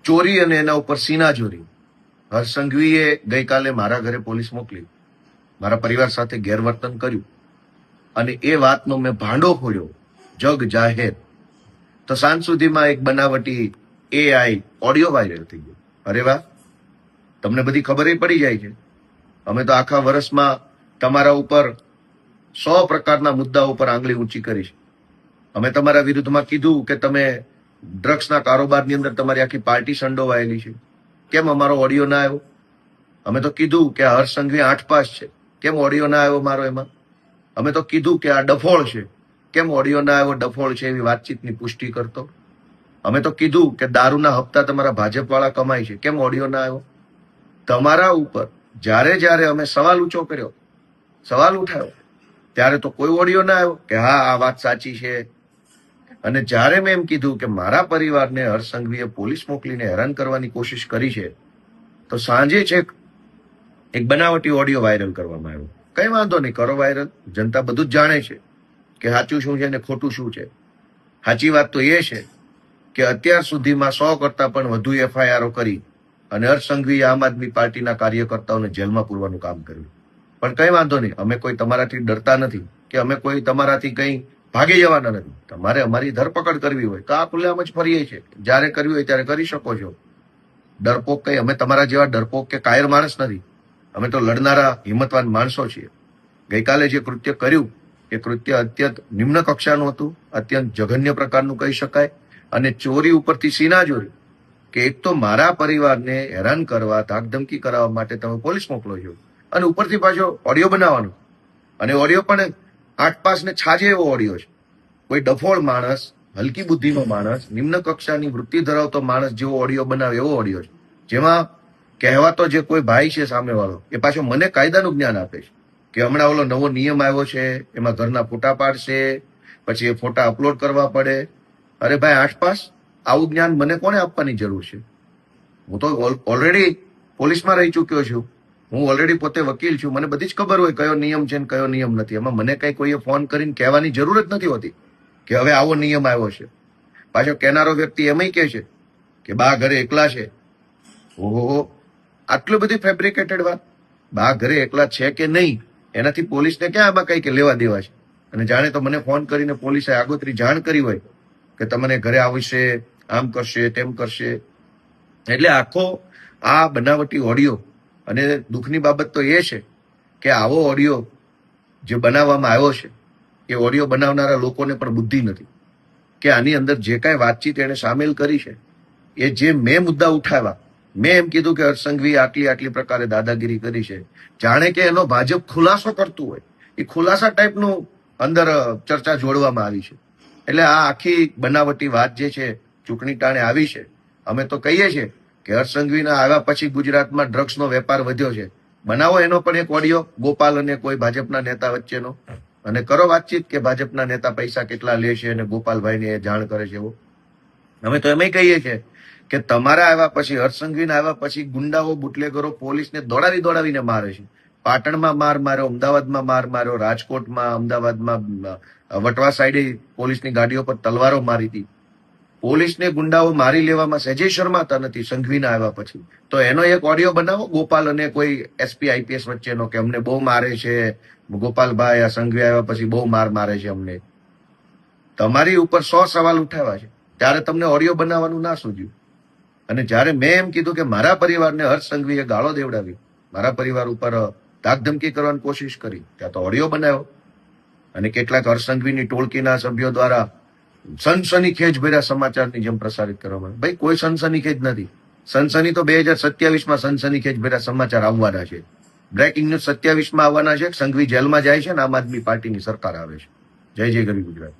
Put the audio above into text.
ચોરી અને એના ઉપર સીનાચોરી હર્ષ સંઘવીએ ગઈકાલે મારા ઘરે પોલીસ મોકલી, મારા પરિવાર સાથે ગેરવર્તન કર્યું અને એ વાતનો મેં ભાંડો ફોડ્યો જગ જાહેર. તો સાંજ સુધીમાં એક બનાવટી AI ઓડિયો વાયરલ થઈ ગયો. અરે વાહ, તમને બધી ખબર પડી જાય છે. અમે તો આખા વર્ષમાં તમારા ઉપર 100 પ્રકારના મુદ્દાઓ ઉપર આંગળી ઊંચી કરી છે. અમે તમારા વિરુદ્ધમાં કીધું કે તમે ડ્રગ્સના કારોબારની અંદર તમારી આખી પાર્ટી સંડોવાયેલી છે. કેમ અમારો ઓડિયો ના આવ્યો? અમે તો કીધું કે હર્ષ સંઘવી 8 પાસ છે, કેમ ઓડિયો ના આવ્યો મારો એમાં? અમે તો કીધું કે આ ડફોળ છે, કેમ ઓડિયો ના આવ્યો? ડફોળ છે એવી વાતચીતની પુષ્ટિ કરતો. અમે તો કીધું કે દારૂના હપ્તા તમારા ભાજપ વાળા કમાય છે, કેમ ઓડિયો ના આવ્યો? તમારા ઉપર જ્યારે અમે સવાલ ઊંચો કર્યો, સવાલ ઉઠાવ્યો, ત્યારે તો કોઈ ઓડિયો ના આવ્યો કે હા આ વાત સાચી છે. અને જ્યારે મેં એમ કીધું કે મારા પરિવારને હર્ષ સંઘવીએ પોલીસ મોકલીને હેરાન કરવાની કોશિશ કરી છે, તો સાંજે છેક એક બનાવટી ઓડિયો વાયરલ કરવામાં આવ્યો. કઈ વાંધો નહીં, કરો વાયરલ. જનતા બધું જ જાણે છે કે સાચું શું છે ને ખોટું શું છે. સાચી વાત તો એ છે કે અત્યાર સુધીમાં 100 કરતા પણ વધુ FIRઓ કરી અને હર્ષ સંઘવીએ આમ આદમી પાર્ટીના કાર્યકર્તાઓને જેલમાં પૂરવાનું કામ કર્યું. પણ કઈ વાંધો નહીં, અમે કોઈ તમારાથી ડરતા નથી કે અમે કોઈ તમારાથી કઈ ભાગી જવાના નથી. તમારે અમારી ધરપકડ કરવી હોય તો આ ખુલ્લેઆમ જ ફરીએ છીએ, જ્યારે કરવી હોય ત્યારે કરી શકો છો. ડરપોક કઈ અમે તમારા જેવા ડરપોક કે કાયર માણસ નથી. અમે તો લડનારા હિંમતવાન માણસો છીએ. ગઈકાલે જે કૃત્ય કર્યું એ કૃત્ય અત્યંત નિમ્ન કક્ષાનું હતું, અત્યંત જઘન્ય પ્રકારનું કહી શકાય. અને ચોરી ઉપરથી સીનાચોરી કે એક તો મારા પરિવારને હેરાન કરવા, ધાકધમકી કરાવવા માટે તમે પોલીસ મોકલો છો અને ઉપરથી પાછો ઓડિયો બનાવવાનો. અને ઓડિયો પણ 8 પાસ ને છાજે એવો ઓડિયો છે. કોઈ ડફોળ માણસ, હલકી બુદ્ધિનો માણસ, નિમ્ન કક્ષાની વૃત્તિ ધરાવતો માણસ જેવો ઓડિયો બનાવે એવો ઓડિયો છે. જેમાં કહેવાતો જે કોઈ ભાઈ છે સામેવાળો એ પાછો મને કાયદાનું જ્ઞાન આપે છે કે હમણાં ઓલો નવો નિયમ આવ્યો છે, એમાં ઘરના ફોટા પાડશે, પછી એ ફોટા અપલોડ કરવા પડે. અરે ભાઈ 8 પાસ, આવું જ્ઞાન મને કોને આપવાની જરૂર છે? હું તો ઓલરેડી પોલીસમાં રહી ચૂક્યો છું, હું ઓલરેડી પોતે વકીલ છું, મને બધી જ ખબર હોય કયો નિયમ છે ને કયો નિયમ નથી. એમાં મને કઈ કોઈએ ફોન કરીને કહેવાની જરૂર જ નથી હોતી કે હવે આવો નિયમ આવ્યો છે. પાછો કહેનારો વ્યક્તિ એમય કહે છે કે બા ઘરે એકલા છે. ઓહો, આટલું બધી ફેબ્રિકેટેડ વાત. બા ઘરે એકલા છે કે નહીં એનાથી પોલીસને ક્યાં આમાં કઈ કે લેવા દેવા છે? અને જાણે તો મને ફોન કરીને પોલીસે આગોતરી જાણ કરી હોય કે તમને ઘરે આવશે, આમ કરશે, તેમ કરશે. એટલે આખો આ બનાવટી ઓડિયો, અને દુઃખની બાબત તો એ છે કે આવો ઓડિયો જે બનાવવામાં આવ્યો છે એ ઓડિયો બનાવનારા લોકોને પણ બુદ્ધિ નથી કે આની અંદર જે કાંઈ વાતચીત એને સામેલ કરી છે, એ જે મેં મુદ્દા ઉઠાવ્યા, મેં એમ કીધું કે હર્ષ સંઘવીએ આટલી પ્રકારે દાદાગીરી કરી છે, જાણે કે એનો ભાજપ ખુલાસો કરતું હોય એ ખુલાસા ટાઈપનું અંદર ચર્ચા જોડવામાં આવી છે. એટલે આ આખી બનાવટી વાત જે છે ચૂંટણી ટાણે આવી છે. અમે તો કહીએ છીએ કે હર્ષ સંઘવીના આવ્યા પછી ગુજરાતમાં ડ્રગ્સનો વેપાર વધ્યો છે. બનાવો એનો પણ એક ઓડિયો, ગોપાલ અને કોઈ ભાજપના નેતા વચ્ચેનો, અને કરો વાતચીત કે ભાજપના નેતા પૈસા કેટલા લે છે અને ગોપાલભાઈને એ જાણ કરે છે એવો. અમે તો એમય કહીએ છીએ કે તમારા આવ્યા પછી, હર્ષ સંઘવીના આવ્યા પછી ગુંડાઓ, બુટલેગરો પોલીસને દોડાવીને મારે છે. પાટણમાં માર માર્યો, અમદાવાદમાં માર માર્યો, રાજકોટમાં, અમદાવાદમાં, વટવા સાઈડે પોલીસની ગાડીઓ પર તલવારો મારી હતી. પોલીસને ગુંડાઓ મારી લેવામાં સહેજે શરમાતા નથી સંઘવીના આવ્યા પછી. તો એનો એક ઓડિયો બનાવો ગોપાલ અને કોઈ SP IPS વચ્ચેનો કે અમને બહુ મારે છે ગોપાલભાઈ, આ સંઘવી આવ્યા પછી બહુ મારે છે અમને. તમારી ઉપર 100 સવાલ ઉઠાવ્યા છે ત્યારે તમને ઓડિયો બનાવવાનું ના સૂઝ્યું. અને જ્યારે મેં એમ કીધું કે મારા પરિવારને હર્ષ સંઘવીએ ગાળો દેવડાવી, મારા પરિવાર ઉપર ધાકધમકી કરવાની કોશિશ કરી, ત્યાં તો ઓડિયો બનાવ્યો. અને કેટલાક હર્ષ સંઘવીની ટોળકીના સભ્યો દ્વારા સનસનીખેજ ભર્યા સમાચારની જેમ પ્રસારિત કરવામાં. ભાઈ કોઈ સનસનીખેજ નથી. સનસની તો 2027માં સનસનીખેજ ભર્યા સમાચાર આવવાના છે. બ્રેકિંગ ન્યૂઝ 27માં આવવાના છે. સંઘવી જેલમાં જાય છે ને આમ આદમી પાર્ટીની સરકાર આવે છે. જય જય ગરવી ગુજરાત.